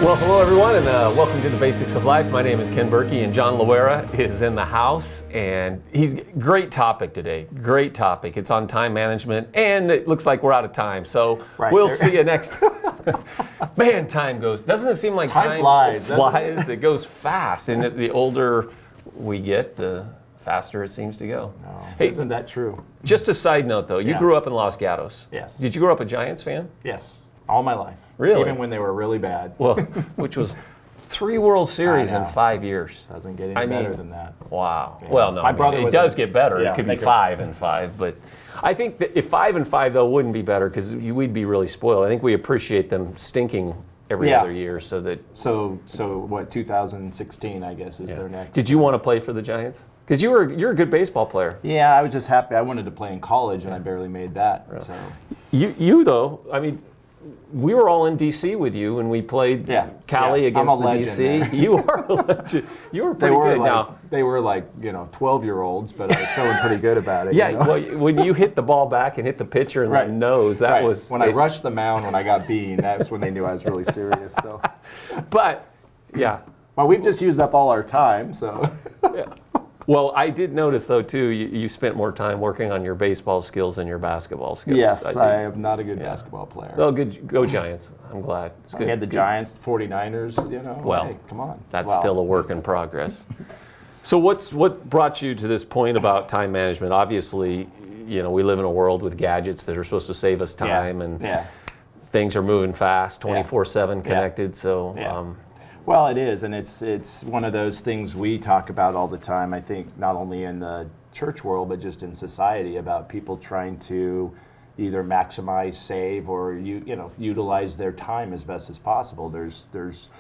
Well, hello everyone, and welcome to the Basics of Life. My name is Ken Burkey, and John Loera is in the house, and he's great topic today. Great topic. It's on time management, and it looks like we're out of time, so we'll see you next. Man, time goes. Doesn't it seem like time flies? It flies. It goes fast, and the older we get, the faster it seems to go. No, hey, isn't that true? Just a side note, though. You grew up in Los Gatos. Yes. Did you grow up a Giants fan? Yes, all my life. Really? Even when they were really bad. Well, which was 3 World Series in 5 years. Doesn't get any better than that. Wow. Yeah. Well, no, My brother it does get better. It could be 5 and 5, but I think that if 5 and 5 though wouldn't be better because we'd be really spoiled. I think we appreciate them stinking every other year, so that. So what? 2016, I guess, is their next. Did you want to play for the Giants? Because you're a good baseball player. Yeah, I was just happy. I wanted to play in college, and I barely made that. Really? So. You though, I mean. We were all in D.C. with you, and we played Cali against the D.C. You are a legend. You were pretty good. Now they were like 12-year-olds, but I was feeling pretty good about it. Yeah, well, when you hit the ball back and hit the pitcher in the nose, that was when I rushed the mound when I got bean. That's when they knew I was really serious. So, but yeah, well, we've just used up all our time. So, yeah. Well, I did notice, though, too, you spent more time working on your baseball skills than your basketball skills. Yes, I am not a good basketball player. Well, good, go Giants. I'm glad. It's good. We had the Giants, 49ers, Well, hey, come on. That's still a work in progress. So what brought you to this point about time management? Obviously, we live in a world with gadgets that are supposed to save us time, and things are moving fast, 24/7 connected, so... Well, it is, and it's one of those things we talk about all the time, I think, not only in the church world, but just in society, about people trying to either maximize, save, or utilize their time as best as possible. There's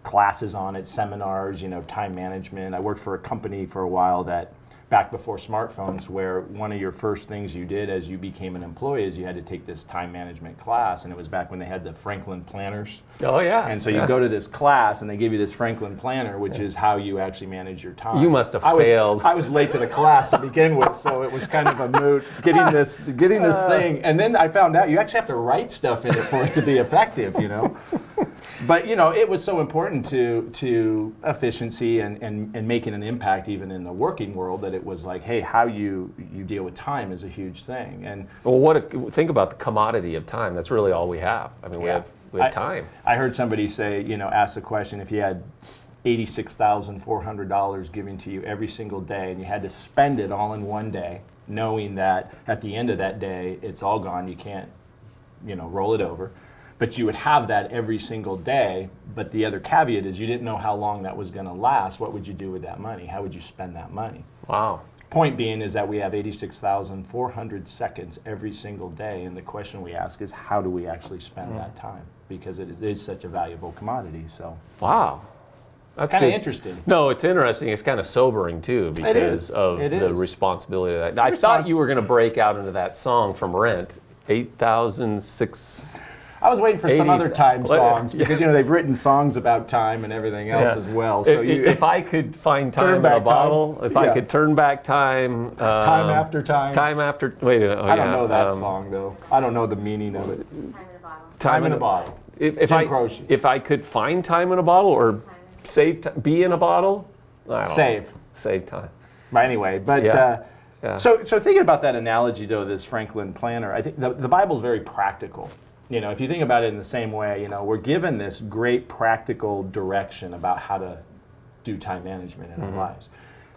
classes on it, seminars, time management. I worked for a company for a while that, back before smartphones, where one of your first things you did as you became an employee is you had to take this time management class, and it was back when they had the Franklin planners. Oh yeah. And so you go to this class, and they give you this Franklin planner, which is how you actually manage your time. You must have failed. I was late to the class to begin with, so it was kind of a moot getting this thing, and then I found out you actually have to write stuff in it for it to be effective, But it was so important to efficiency and making an impact even in the working world that it was like, hey, how you deal with time is a huge thing. And think about the commodity of time. That's really all we have. I mean, we have time. I heard somebody say, ask the question, if you had $86,400 given to you every single day and you had to spend it all in one day, knowing that at the end of that day it's all gone, you can't roll it over. But you would have that every single day. But the other caveat is you didn't know how long that was going to last. What would you do with that money? How would you spend that money? Wow. Point being is that we have 86,400 seconds every single day. And the question we ask is, how do we actually spend that time? Because it is such a valuable commodity. So. Wow. That's kind of interesting. No, it's interesting. It's kind of sobering, too, because of the responsibility of that. I thought you were going to break out into that song from Rent, 8,006... I was waiting for some other time songs because they've written songs about time and everything else as well. So if I could find time in a bottle, I could turn back time, time after time. Wait, I don't know that song though. I don't know the meaning of it. Time in a bottle. Time in a bottle. If I could find time in a bottle or be in a bottle, save time. But anyway, so thinking about that analogy though, this Franklin planner, I think the Bible's very practical. If you think about it in the same way, we're given this great practical direction about how to do time management in our lives.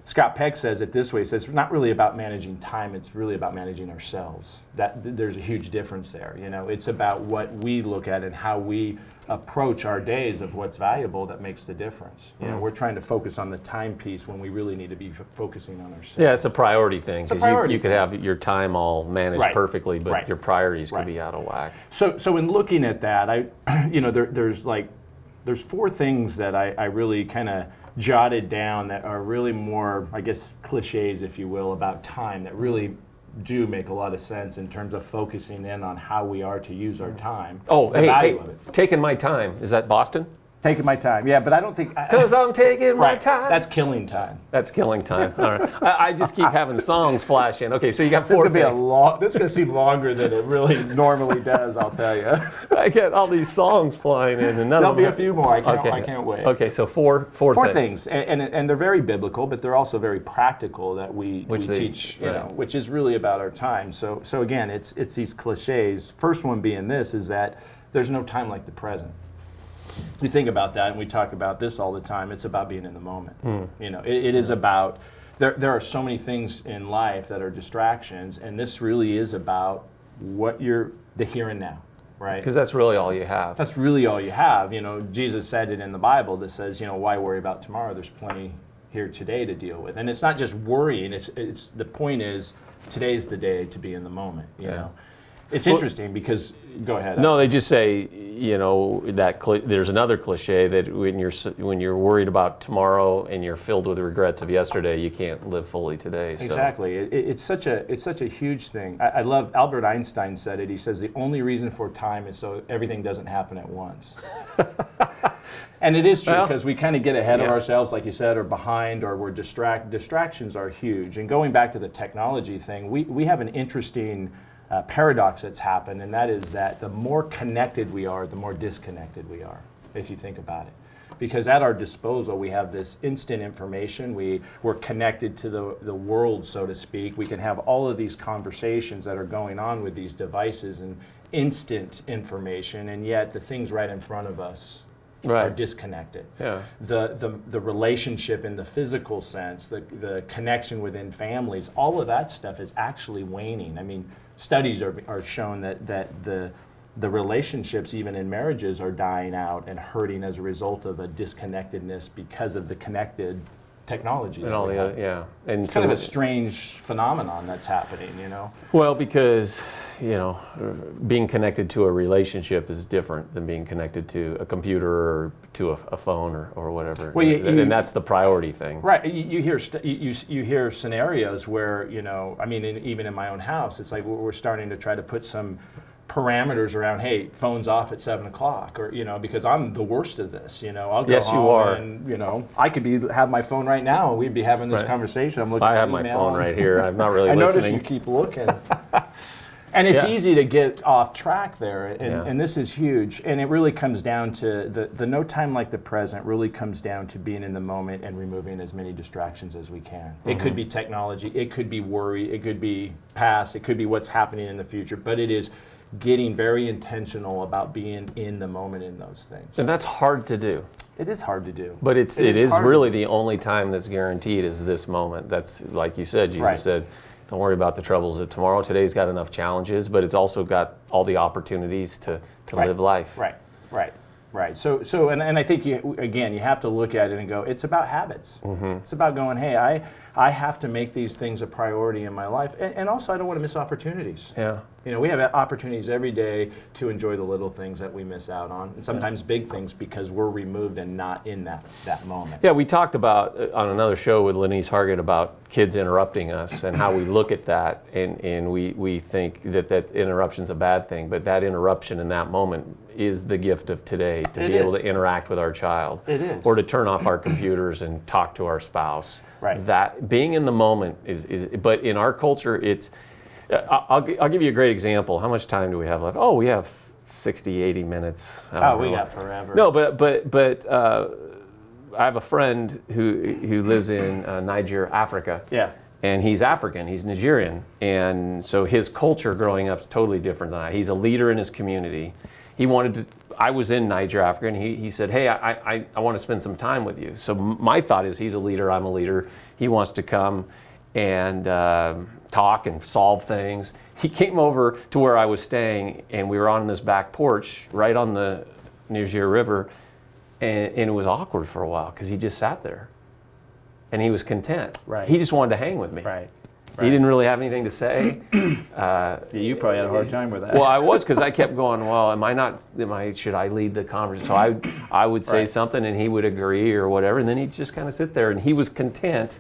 Scott Peck says it this way. He says, it's not really about managing time. It's really about managing ourselves. There's a huge difference there. It's about what we look at and how we approach our days of what's valuable that makes the difference. We're trying to focus on the time piece when we really need to be focusing on ourselves. Yeah, it's a priority thing. Because you could have your time all managed perfectly, but your priorities could be out of whack. So in looking at that, there's 4 things that I really kind of jotted down that are really more, I guess, cliches, if you will, about time that really do make a lot of sense in terms of focusing in on how we are to use our time. Oh, hey, taking my time. Is that Boston? Taking my time. Yeah, but I don't think... Because I'm taking my right. time. That's killing time. That's killing time. All right. I just keep having songs flash in. Okay, so you got four things. This is going to seem longer than it really normally does, I'll tell you. I get all these songs flying in, and there'll be a few more. I can't wait. Okay, so four things. And they're very biblical, but they're also very practical that we teach, which is really about our time. So again, it's these cliches. First one being this is that there's no time like the present. You think about that, and we talk about this all the time. It's about being in the moment. It is about, there are so many things in life that are distractions, and this really is about the here and now, right? Because that's really all you have. That's really all you have. Jesus said it in the Bible that says, why worry about tomorrow? There's plenty here today to deal with. And it's not just worrying, it's the point is, today's the day to be in the moment, you know? It's interesting because, go ahead. No, they just say, that there's another cliche that when you're worried about tomorrow and you're filled with regrets of yesterday, you can't live fully today. So. Exactly. It's such a huge thing. I love, Albert Einstein said it. He says the only reason for time is so everything doesn't happen at once. And it is true because we kind of get ahead of ourselves, like you said, or behind, or we're distracted. Distractions are huge. And going back to the technology thing, we have an interesting paradox that's happened, and that is that the more connected we are, the more disconnected we are, if you think about it. Because at our disposal, we have this instant information. We're connected to the world, so to speak. We can have all of these conversations that are going on with these devices and instant information, and yet the things right in front of us are disconnected. Yeah. The relationship in the physical sense, the connection within families, all of that stuff is actually waning. I mean, studies are shown that the relationships, even in marriages, are dying out and hurting as a result of a disconnectedness because of the connected technology. And all the other, and it's kind of a strange phenomenon that's happening, Well, because being connected to a relationship is different than being connected to a computer or to a phone or whatever. Well, and that's the priority thing. Right. You hear scenarios where, even in my own house, it's like we're starting to try to put some parameters around, hey, phone's off at 7 o'clock, or, because I'm the worst of this, I'll go home you are. And, I could have my phone right now and we'd be having this conversation. I'm looking I at have my phone right here. I'm not really listening. I notice you keep looking. And it's easy to get off track there, and this is huge. And it really comes down to the no time like the present really comes down to being in the moment and removing as many distractions as we can. Mm-hmm. It could be technology, it could be worry, it could be past, it could be what's happening in the future, but it is getting very intentional about being in the moment in those things. And that's hard to do. It is hard to do. But it is really the only time that's guaranteed is this moment. That's, like you said, Jesus said, don't worry about the troubles of tomorrow. Today's got enough challenges, but it's also got all the opportunities to live life. Right. So, and I think you have to look at it and go, it's about habits. Mm-hmm. It's about going, hey, I have to make these things a priority in my life, and also I don't want to miss opportunities. Yeah. We have opportunities every day to enjoy the little things that we miss out on, and sometimes big things because we're removed and not in that moment. Yeah, we talked about on another show with Lenise Hargett about kids interrupting us and how we look at that, and we think that interruption's a bad thing, but that interruption in that moment is the gift of today, to be able to interact with our child. It is. Or to turn off our computers and talk to our spouse. Right. That being in the moment is but in our culture, it's, I'll give you a great example. How much time do we have left? Oh, we have 60, 80 minutes. We got forever. No, but I have a friend who lives in Niger, Africa. Yeah. And he's African, he's Nigerian. And so his culture growing up is totally different than I. He's a leader in his community. I was in Niger, Africa, and he said, hey, I want to spend some time with you. So my thought is, he's a leader, I'm a leader. He wants to come and talk and solve things. He came over to where I was staying, and we were on this back porch right on the Niger River, and it was awkward for a while because he just sat there. And he was content. Right. He just wanted to hang with me. Right. He didn't really have anything to say. You probably had a hard time with that. Well, I was, because I kept going, well, should I lead the conversation? So I would say something and he would agree or whatever, and then he'd just kind of sit there, and he was content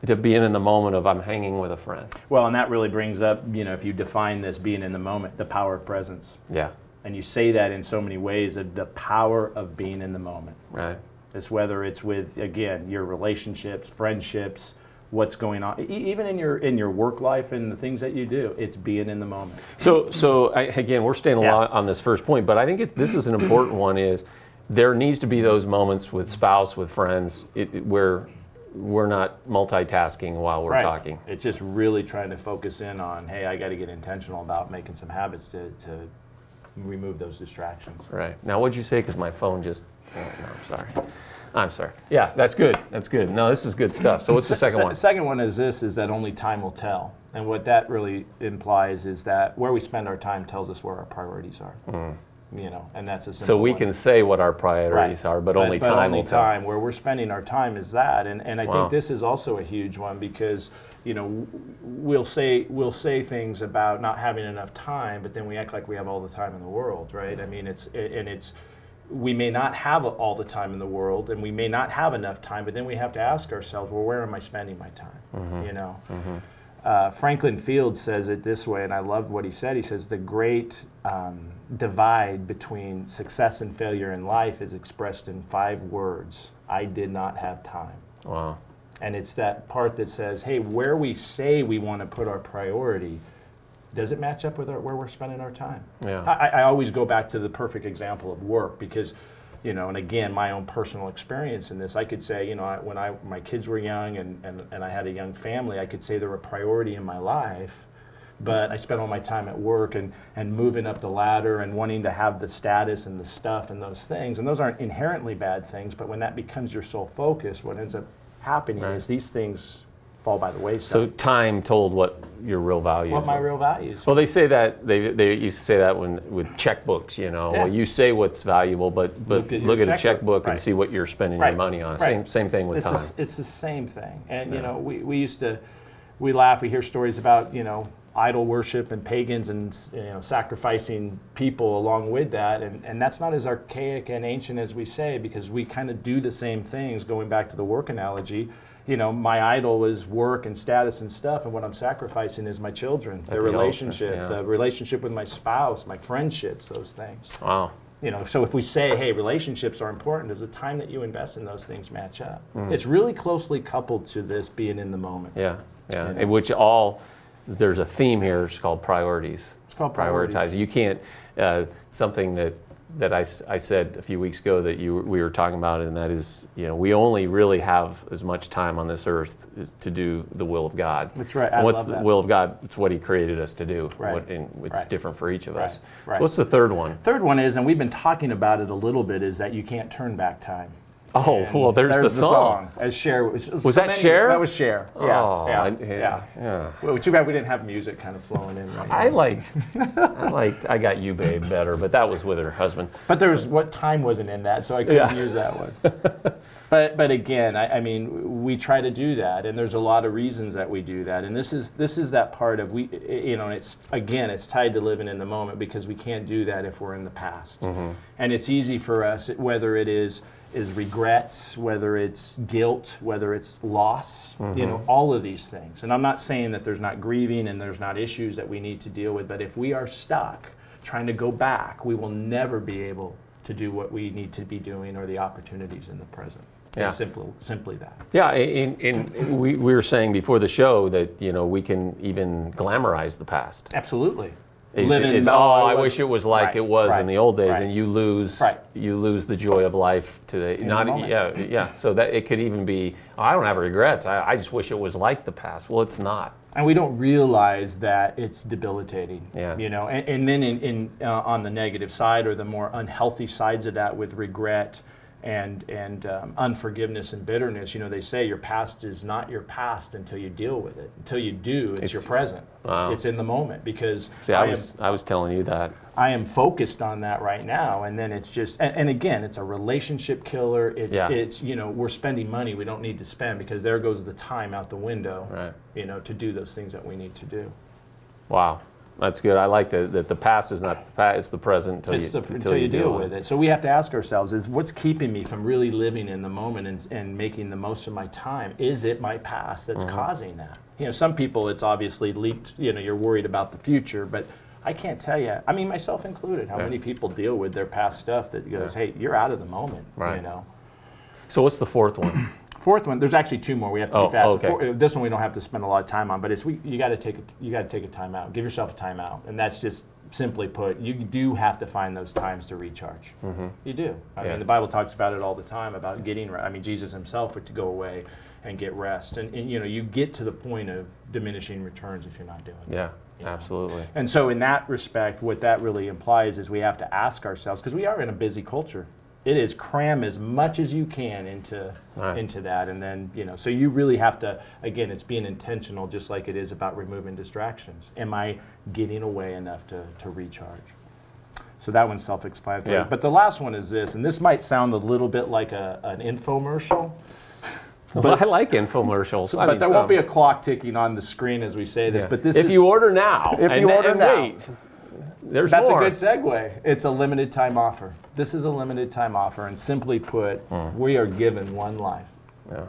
to being in the moment of, I'm hanging with a friend. Well, and that really brings up, if you define this being in the moment, the power of presence. Yeah. And you say that in so many ways, of the power of being in the moment. Right. It's whether it's with, again, your relationships, friendships, what's going on, even in your work life and the things that you do, it's being in the moment. Again, we're staying a lot on this first point, but I think this is an important one, is there needs to be those moments with spouse, with friends, where we're not multitasking while we're talking. It's just really trying to focus in on, hey, I got to get intentional about making some habits to remove those distractions. Right. Now, what'd you say? Because my phone just, I'm sorry. Yeah, that's good. That's good. No, this is good stuff. So what's the second one? The second one is that only time will tell. And what that really implies is that where we spend our time tells us where our priorities are. And that's a simple So we one. can say what our priorities are, but only time will tell. Where we're spending our time is that. And I think this is also a huge one, because we'll say things about not having enough time, but then we act like we have all the time in the world, right? I mean, we may not have all the time in the world, and we may not have enough time, but then we have to ask ourselves, well, where am I spending my time? Franklin Field says it this way, and I love what he said. He says the great divide between success and failure in life is expressed in 5 words: I did not have time. Wow. And it's that part that says, hey, where we say we want to put our priority, does it match up with where we're spending our time? Yeah. I always go back to the perfect example of work, because, and again, my own personal experience in this, I could say, when my kids were young and I had a young family, I could say they were a priority in my life, but I spent all my time at work and moving up the ladder and wanting to have the status and the stuff and those things. And those aren't inherently bad things, but when that becomes your sole focus, what ends up happening is these things fall by the wayside. So time told what your real values What my real values. Well, they say that, they used to say that with checkbooks, Well, you say what's valuable, but look at a checkbook and see what you're spending your money on. Same thing with time. It's the same thing. And, we laugh, we hear stories about, idol worship and pagans and, sacrificing people along with that. And that's not as archaic and ancient as we say, because we kind of do the same things, going back to the work analogy. My idol is work and status and stuff, and what I'm sacrificing is my children, their relationship, the relationship with my spouse, my friendships, those things. Wow. So if we say, hey, relationships are important, does the time that you invest in those things match up? It's really closely coupled to this being in the moment. Yeah. In which there's a theme here. It's called priorities. It's called prioritize. You can't, something that I said a few weeks ago that we were talking about, and that is, we only really have as much time on this earth to do the will of God. That's right. And what's the will of God? It's what He created us to do. Right. It's different for each of us. Right. So what's the third one? Third one is, and we've been talking about it a little bit, is that you can't turn back time. Oh, well, there's the song. As Cher. Was that Cher? That was Cher. Oh, yeah. Well, too bad we didn't have music kind of flowing in right now. I liked I Got You Babe better, but that was with her husband. But what time wasn't in that, so I couldn't use that one. But again, I mean, we try to do that, and there's a lot of reasons that we do that. And this is that part of it's tied to living in the moment, because we can't do that if we're in the past. And it's easy for us, whether it is regrets, whether it's guilt, whether it's loss, all of these things. And I'm not saying that there's not grieving and there's not issues that we need to deal with, but if we are stuck trying to go back, we will never be able to do what we need to be doing, or the opportunities in the present. Yeah. It's simply that. Yeah, we were saying before the show that, we can even glamorize the past. Absolutely. I wish it was like it was in the old days, and you lose the joy of life today. So that it could even be, I don't have regrets. I just wish it was like the past. Well, it's not. And we don't realize that it's debilitating. Yeah. And then on the negative side, or the more unhealthy sides of that, with regret and unforgiveness and bitterness, they say your past is not your past until you deal with it. Until you do, it's your present. Wow. It's in the moment, because I was telling you that. I am focused on that right now, and then it's just, and again, it's a relationship killer. It's we're spending money we don't need to spend, because there goes the time out the window, to do those things that we need to do. Wow. That's good. I like that the past is not the past, it's the present until you deal with it. So we have to ask ourselves, is what's keeping me from really living in the moment and making the most of my time? Is it my past that's causing that? Some people, it's obviously leaped, you're worried about the future, but I can't tell you, I mean, myself included, how many people deal with their past stuff that goes, hey, you're out of the moment, Right. you know. So what's the fourth one? Fourth one, there's actually two more. We have to be fast. Okay. This one we don't have to spend a lot of time on, but it's you got to take a time out. Give yourself a time out, and that's just simply put. You do have to find those times to recharge. Mm-hmm. You do. I mean, the Bible talks about it all the time about getting. I mean, Jesus himself would to go away and get rest, and you know, you get to the point of diminishing returns if you're not doing it. Yeah. Absolutely. And so in that respect, what that really implies is we have to ask ourselves, because we are in a busy culture. It is cram as much as you can into that, and then, you know, so you really have to, again, it's being intentional, just like it is about removing distractions. Am I getting away enough to recharge? So that one's self-explanatory. Yeah. But the last one is this, and this might sound a little bit like an infomercial. Well, I like infomercials. But there won't be a clock ticking on the screen as we say this. Yeah. But this if is, you order now, if you order now, wait, there's that's more. a good segue. It's a limited time offer. This is a limited time offer, and simply put, we are given one life,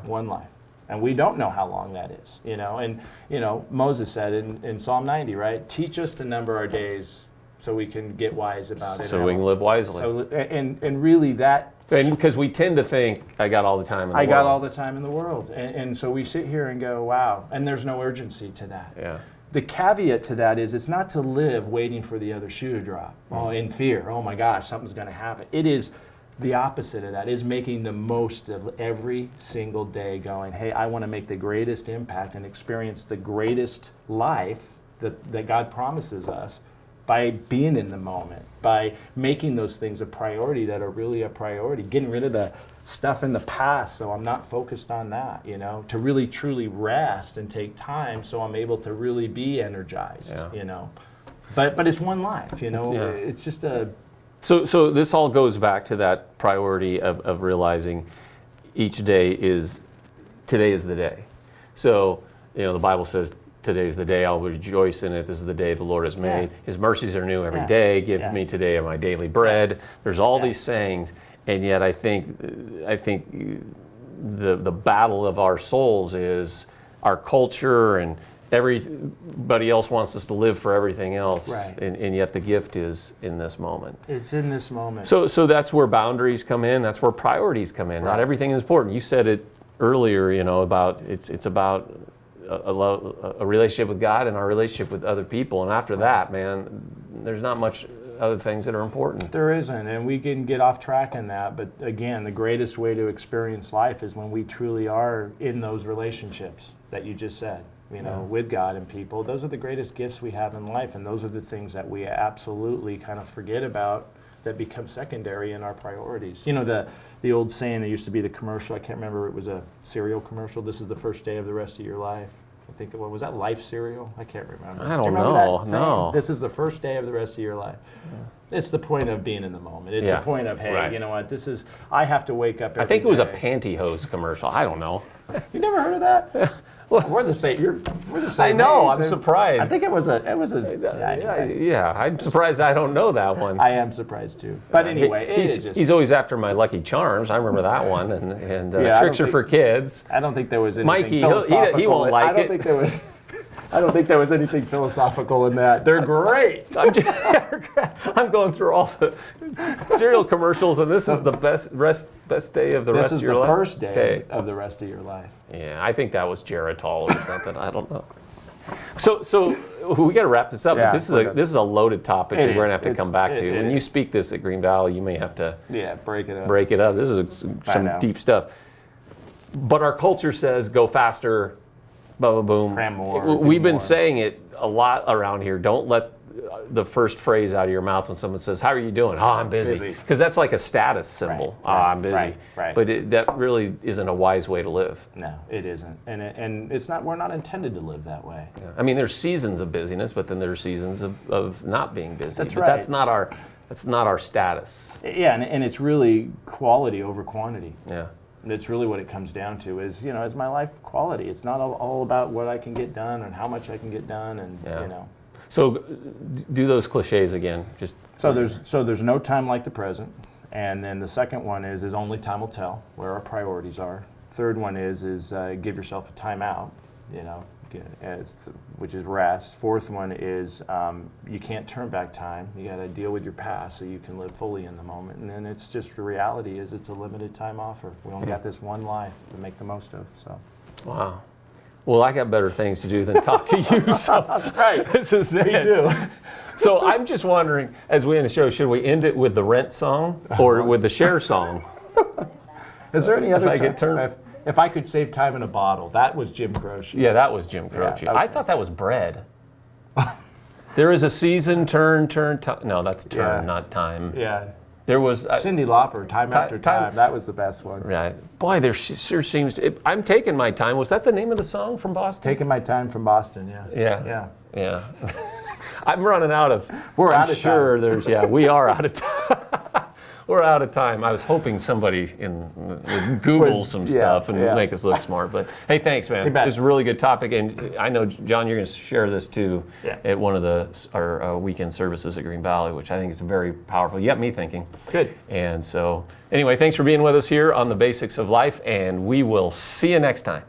one life, and we don't know how long that is. You know, and you know, Moses said in Psalm 90, right? Teach us to number our days, so we can get wise about it. So we can live wisely. So and really that. Because we tend to think, I got all the time in the world. I got all the time in the world. And so we sit here and go, wow. And there's no urgency to that. Yeah. The caveat to that is it's not to live waiting for the other shoe to drop, in fear. Oh my gosh, something's going to happen. It is the opposite of that. It is making the most of every single day going, hey, I want to make the greatest impact and experience the greatest life that God promises us by being in the moment, by making those things a priority that are really a priority, getting rid of the stuff in the past so I'm not focused on that, you know, to really truly rest and take time so I'm able to really be energized, you know. But it's one life, you know. Yeah. It's just a... So this all goes back to that priority of realizing each day today is the day. So, you know, the Bible says, today's the day I'll rejoice in it. This is the day the Lord has made. His mercies are new every day. Give me today my daily bread. There's all these sayings, and yet I think the battle of our souls is our culture, and everybody else wants us to live for everything else, and yet the gift is in this moment. It's in this moment. So that's where boundaries come in. That's where priorities come in. Not everything is important. You said it earlier, you know, about it's about a relationship with God and our relationship with other people, and after that, man, there's not much other things that are important. There isn't, and we can get off track in that, but again, the greatest way to experience life is when we truly are in those relationships that you just said, you know, with God and people. Those are the greatest gifts we have in life, and those are the things that we absolutely kind of forget about that become secondary in our priorities. You know, the old saying, there used to be the commercial, I can't remember, it was a cereal commercial, this is the first day of the rest of your life. I think, was that Life cereal? I can't remember. I don't know. No. This is the first day of the rest of your life. It's the point of being in the moment. It's the point of, hey, you know what, I have to wake up every I think it was a day. pantyhose commercial. I don't know. You never heard of that? We're the same. We're the same. I know. age. I'm surprised. I think it was a. Yeah, I'm surprised I don't know that one. I am surprised too. But anyway, he's always after my Lucky Charms. I remember that one. And Yeah, tricks are for kids. I don't think there was anything Mikey, philosophical. he won't like I don't it. think there was. I don't think there was anything philosophical in that. They're great. I'm going through all the cereal commercials, and this is the best day of the rest of your life. This is the first day of the rest of your life. Yeah, I think that was Geritol or something. I don't know. So we got to wrap this up. Yeah, but this is a loaded topic that we're going to have to come back to. When you is. speak this at Green Valley, you may have to break it up. Break it up. This is some deep stuff. But our culture says go faster, boom. Cram more. We've been saying it a lot around here. Don't let the first phrase out of your mouth when someone says, how are you doing? Oh, I'm busy. Because that's like a status symbol. I'm busy. Right. But that really isn't a wise way to live. No, it isn't. And it's not. We're not intended to live that way. Yeah. I mean, there's seasons of busyness, but then there's seasons of not being busy. That's but right. That's not our status. Yeah, and it's really quality over quantity. Yeah. That's really what it comes down to is, is my life quality. It's not all about what I can get done and how much I can get done and, So do those cliches again. So there's no time like the present. And then the second one is only time will tell where our priorities are. Third one is give yourself a time out, which is rest. Fourth one is you can't turn back time. You got to deal with your past so you can live fully in the moment. And then it's just, the reality is it's a limited time offer. We only got this one life to make the most of. So. Wow. Well, I got better things to do than talk to you. So right. This is it. Me too. So I'm just wondering, as we end the show, should we end it with the rent song or with the share song? Is there any other if I could save time in a bottle, that was Jim Croce. Yeah, that was Jim Croce. Yeah, okay. I thought that was bread. There is a season, turn, no, that's turn, not time. Yeah. There was Cyndi Lauper, Time After Time. That was the best one. Right. Boy, there sure seems to. I'm taking my time. Was that the name of the song from Boston? Taking My Time from Boston. Yeah. I'm running out of. We're out of time. There's. Yeah, we are out of time. We're out of time. I was hoping somebody would Google some stuff and make us look smart. But hey, thanks, man. It's a really good topic, and I know, John, you're going to share this too at one of our weekend services at Green Valley, which I think is very powerful. You got me thinking. Good. And so, anyway, thanks for being with us here on the Basics of Life, and we will see you next time.